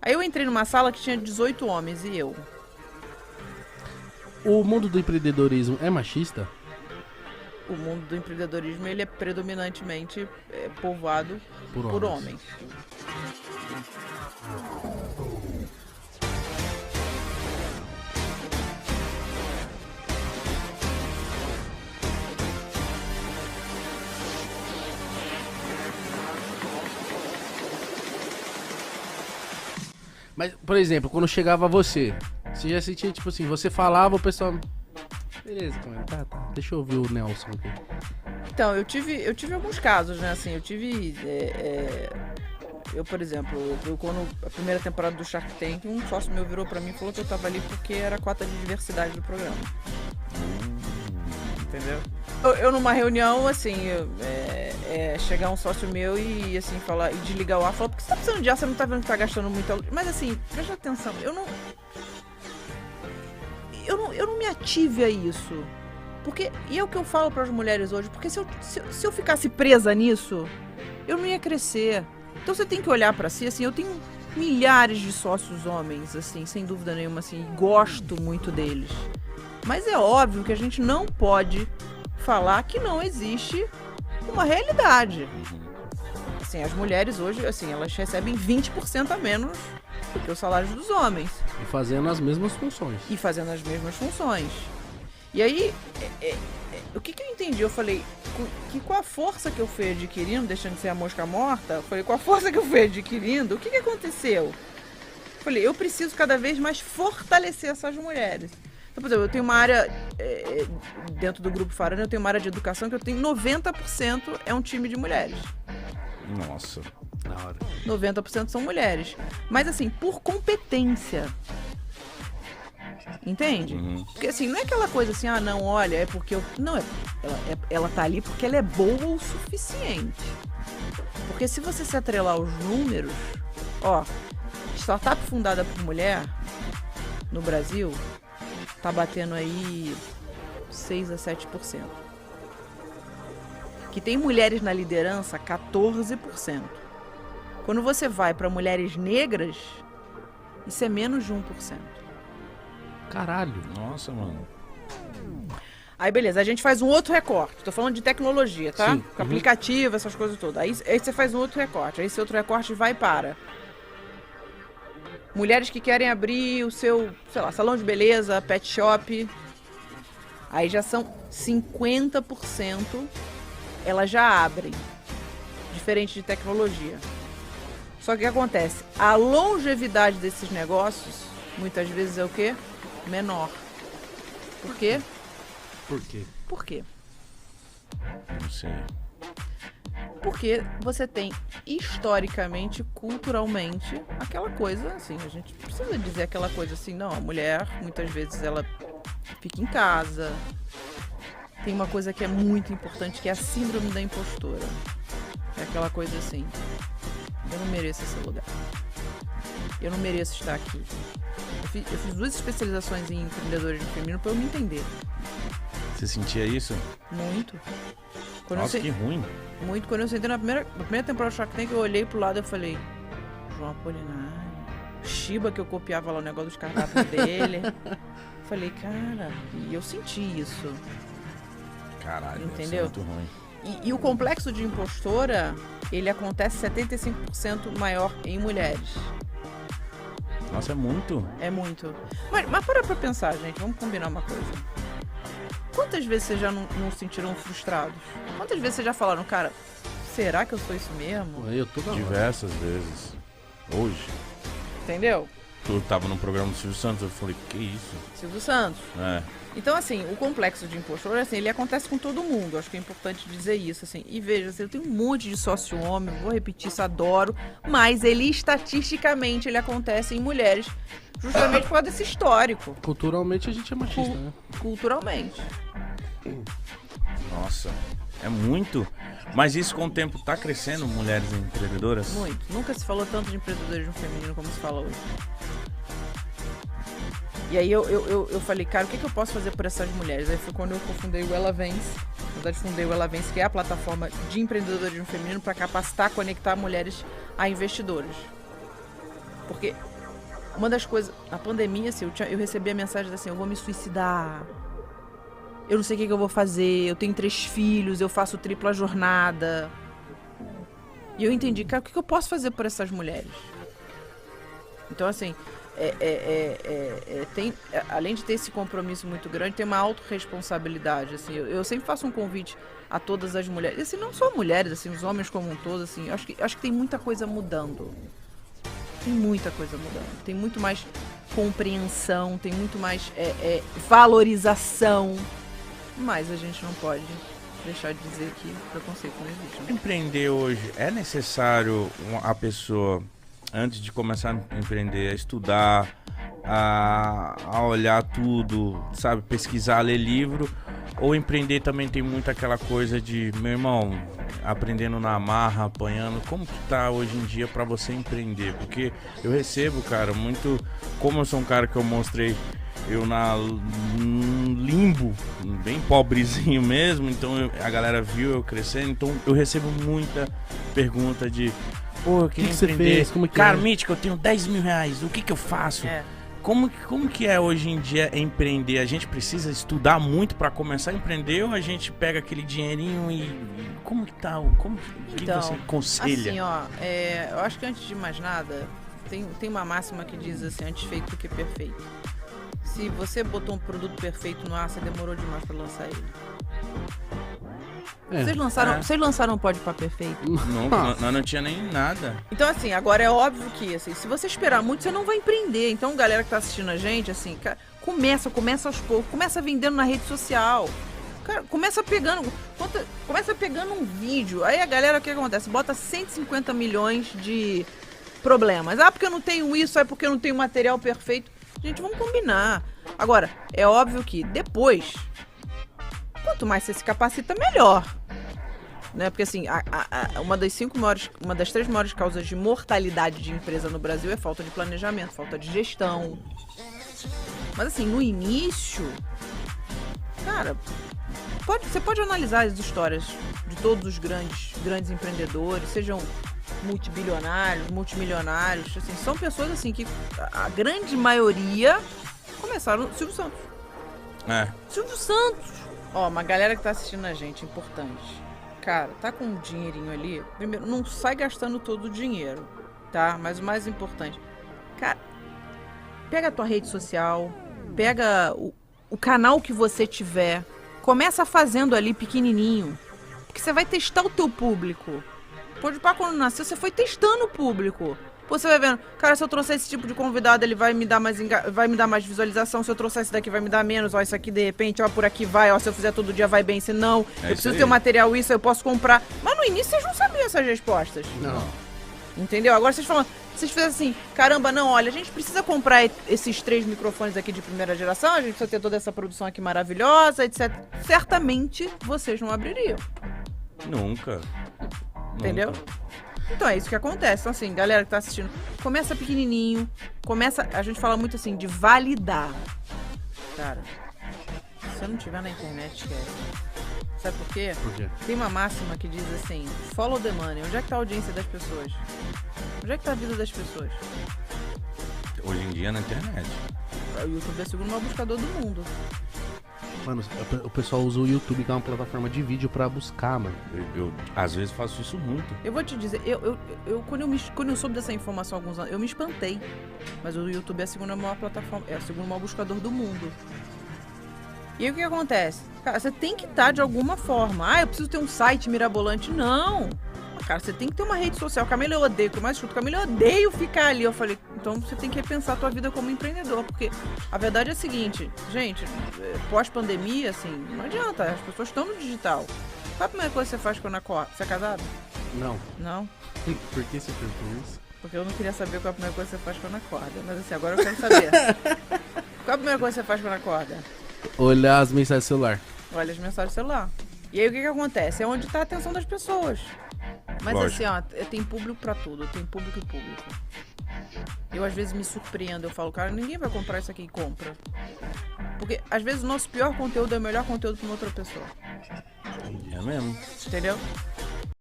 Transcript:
Aí eu entrei numa sala que tinha 18 homens e eu. O mundo do empreendedorismo é machista? O mundo do empreendedorismo, ele é predominantemente povoado por homens. Mas, por exemplo, quando chegava você já sentia, tipo assim, você falava, o pessoal... Beleza, cara, tá. Deixa eu ouvir o Nelson aqui. Então, eu tive alguns casos, né, assim, eu, por exemplo, quando a primeira temporada do Shark Tank, um sócio meu virou pra mim e falou que eu tava ali porque era a cota de diversidade do programa. Entendeu? Eu numa reunião, assim, chegar um sócio meu e assim, falar, e desligar o ar, falar, por que você tá precisando de ar? Você não tá vendo que tá gastando muito luz? Mas assim, presta atenção, eu não me ative a isso. Porque, e é o que eu falo para as mulheres hoje, porque se eu ficasse presa nisso, eu não ia crescer. Então você tem que olhar para si, assim, eu tenho milhares de sócios homens, assim, sem dúvida nenhuma, assim, e gosto muito deles. Mas é óbvio que a gente não pode falar que não existe uma realidade. Assim, as mulheres hoje, assim, elas recebem 20% a menos do que os salários dos homens. E fazendo as mesmas funções. E aí, o que eu entendi? Eu falei que com a força que eu fui adquirindo, deixando de ser a mosca morta, eu falei, com a força que eu fui adquirindo, o que aconteceu? Eu falei, eu preciso cada vez mais fortalecer essas mulheres. Então, por exemplo, eu tenho uma área, dentro do Grupo Farana, eu tenho uma área de educação que eu tenho 90% é um time de mulheres. Nossa. Na hora. 90% são mulheres. Mas assim, por competência. Entende? Uhum. Porque assim, não é aquela coisa assim, ah não, olha, é porque eu... Não, ela tá ali porque ela é boa o suficiente. Porque se você se atrelar aos números, ó, startup fundada por mulher no Brasil tá batendo aí 6 a 7%. Que tem mulheres na liderança, 14%. Quando você vai para mulheres negras, isso é menos de 1%. Caralho. Nossa, mano. Aí beleza, a gente faz um outro recorte. Tô falando de tecnologia, tá? Sim. Com aplicativo, essas coisas todas. Aí você faz um outro recorte. Aí esse outro recorte vai para mulheres que querem abrir o seu, sei lá, salão de beleza, pet shop. Aí já são 50%, elas já abrem. Diferente de tecnologia. Só que o que acontece? A longevidade desses negócios, muitas vezes é o quê? Menor. Por quê? Por quê? Por quê? Não sei. Porque você tem, historicamente, culturalmente, aquela coisa, assim, a gente precisa dizer aquela coisa assim, não, a mulher, muitas vezes, ela fica em casa. Tem uma coisa que é muito importante, que é a síndrome da impostora. É aquela coisa assim, eu não mereço esse lugar. Eu não mereço estar aqui. Eu fiz 2 especializações em empreendedorismo feminino para eu me entender. Você sentia isso? Muito. Nossa, que ruim. Muito. Quando eu sentei na primeira temporada do Shark Tank, eu olhei pro lado e falei, João Apolinário, Shiba, que eu copiava lá o negócio dos cardápios dele. Falei, cara, e eu senti isso. Caralho, entendeu? Muito ruim. E o complexo de impostora, ele acontece 75% maior em mulheres. Nossa, é muito. É muito. Mas para pra pensar, gente, vamos combinar uma coisa. Quantas vezes vocês já não se sentiram frustrados? Quantas vezes vocês já falaram, cara, será que eu sou isso mesmo? Eu tô Diversas vezes. Hoje. Entendeu? Eu tava no programa do Silvio Santos, eu falei, que isso? Silvio Santos. É. Então, assim, o complexo de impostor, assim, ele acontece com todo mundo. Acho que é importante dizer isso, assim. E veja, assim, eu tenho um monte de sócio homem, vou repetir isso, adoro. Mas ele, estatisticamente, ele acontece em mulheres, justamente por causa desse histórico. Culturalmente a gente é machista, né? Culturalmente. Nossa, é muito. Mas isso com o tempo tá crescendo, mulheres empreendedoras? Muito. Nunca se falou tanto de empreendedorismo feminino como se fala hoje. E aí eu falei, cara, o que eu posso fazer por essas mulheres? Aí foi quando eu fundei o Ela Vence. Na verdade, fundei o Ela Vence, que é a plataforma de empreendedorismo feminino para capacitar, conectar mulheres a investidoras. Porque Uma das coisas, na pandemia, assim, eu recebi a mensagem assim, eu vou me suicidar. Eu não sei o que eu vou fazer, eu tenho 3 filhos, eu faço tripla jornada. E eu entendi, cara, o que eu posso fazer por essas mulheres? Então, assim, além de ter esse compromisso muito grande, tem uma autorresponsabilidade, assim. Eu sempre faço um convite a todas as mulheres, assim, não só mulheres, assim, os homens como um todo, assim, acho que tem muita coisa mudando. Tem muita coisa mudando. Tem muito mais compreensão, tem muito mais valorização. Mas a gente não pode deixar de dizer que preconceito não existe. Né? Empreender hoje, é necessário a pessoa, antes de começar a empreender, a estudar, a olhar tudo, sabe, pesquisar, ler livro, ou empreender também tem muito aquela coisa de, meu irmão, aprendendo na marra, apanhando, como que tá hoje em dia pra você empreender? Porque eu recebo, cara, muito, como eu sou um cara que eu mostrei, eu limbo, bem pobrezinho mesmo, então a galera viu eu crescendo, então eu recebo muita pergunta de, pô, eu queria empreender, você fez? Como é que cara, é? Mítica, eu tenho 10 mil reais, o que eu faço? Como que é hoje em dia empreender? A gente precisa estudar muito para começar a empreender ou a gente pega aquele dinheirinho e como que tá? Que você aconselha? Assim, ó, eu acho que antes de mais nada, tem uma máxima que diz assim, antes feito do que perfeito. Se você botou um produto perfeito no ar, você demorou demais para lançar ele. Vocês lançaram um Pode Pá Perfeito? Nós não tinha nem nada. Então, assim, agora é óbvio que, assim, se você esperar muito, você não vai empreender. Então, galera que tá assistindo a gente, assim, cara, começa aos poucos, começa vendendo na rede social. Cara, começa pegando um vídeo. Aí a galera, o que acontece? Bota 150 milhões de problemas. Ah, porque eu não tenho isso, é porque eu não tenho material perfeito. Gente, vamos combinar. Agora, é óbvio que depois, quanto mais você se capacita, melhor. Né? Porque assim, uma das 3 maiores causas de mortalidade de empresa no Brasil é falta de planejamento, falta de gestão. Mas assim, no início, cara, você pode analisar as histórias de todos os grandes empreendedores, sejam multibilionários, multimilionários, assim, são pessoas assim que a grande maioria começaram. Silvio Santos. Silvio Santos. Ó, uma galera que tá assistindo a gente, importante. Cara, tá com um dinheirinho ali. Primeiro, não sai gastando todo o dinheiro, tá? Mas o mais importante, cara, pega a tua rede social, pega o canal que você tiver, começa fazendo ali pequenininho, porque você vai testar o teu público. Pode Pá, quando nasceu, você foi testando o público. Você vai vendo, cara, se eu trouxer esse tipo de convidado, ele vai me dar mais visualização. Se eu trouxer esse daqui, vai me dar menos. Ó, isso aqui, de repente, ó, por aqui vai. Ó, se eu fizer todo dia, vai bem. Se não, eu preciso ter o material, isso, eu posso comprar. Mas no início, vocês não sabiam essas respostas. Não. Entendeu? Agora vocês falam, vocês fizem assim, caramba, não, olha, a gente precisa comprar esses 3 microfones aqui de primeira geração, a gente precisa ter toda essa produção aqui maravilhosa, etc. Certamente, vocês não abririam. Nunca. Entendeu? Então é isso que acontece. Então assim, galera que tá assistindo, começa pequenininho, a gente fala muito assim, de validar. Cara, se eu não tiver na internet, esquece. Sabe por quê? Por quê? Tem uma máxima que diz assim, follow the money. Onde é que tá a audiência das pessoas? Onde é que tá a vida das pessoas? Hoje em dia na internet. O YouTube é o segundo maior buscador do mundo. Mano, o pessoal usa o YouTube, que é uma plataforma de vídeo pra buscar, mano. Eu às vezes faço isso muito. Eu vou te dizer, quando eu soube dessa informação há alguns anos, eu me espantei. Mas o YouTube é a segunda maior plataforma, é o segundo maior buscador do mundo. E aí o que acontece? Cara, você tem que estar de alguma forma. Ah, eu preciso ter um site mirabolante. Não! Cara, você tem que ter uma rede social. Camila, eu odeio, que eu mais escuto. Camila, eu odeio ficar ali. Eu falei, então você tem que repensar a tua vida como empreendedor. Porque a verdade é a seguinte, gente, pós-pandemia, assim, não adianta. As pessoas estão no digital. Qual a primeira coisa que você faz quando acorda? Você é casado? Não. Não? Por que você perguntou isso? Porque eu não queria saber qual a primeira coisa que você faz quando acorda. Mas assim, agora eu quero saber. Qual a primeira coisa que você faz quando acorda? Olhar as mensagens do celular. Olha as mensagens do celular. E aí o que acontece? É onde está a atenção das pessoas. Mas Lógico. assim, ó, tem público pra tudo. Tem público e público. Eu às vezes me surpreendo. Eu falo, cara, ninguém vai comprar isso aqui e compra. Porque às vezes o nosso pior conteúdo é o melhor conteúdo pra uma outra pessoa. É mesmo. Entendeu?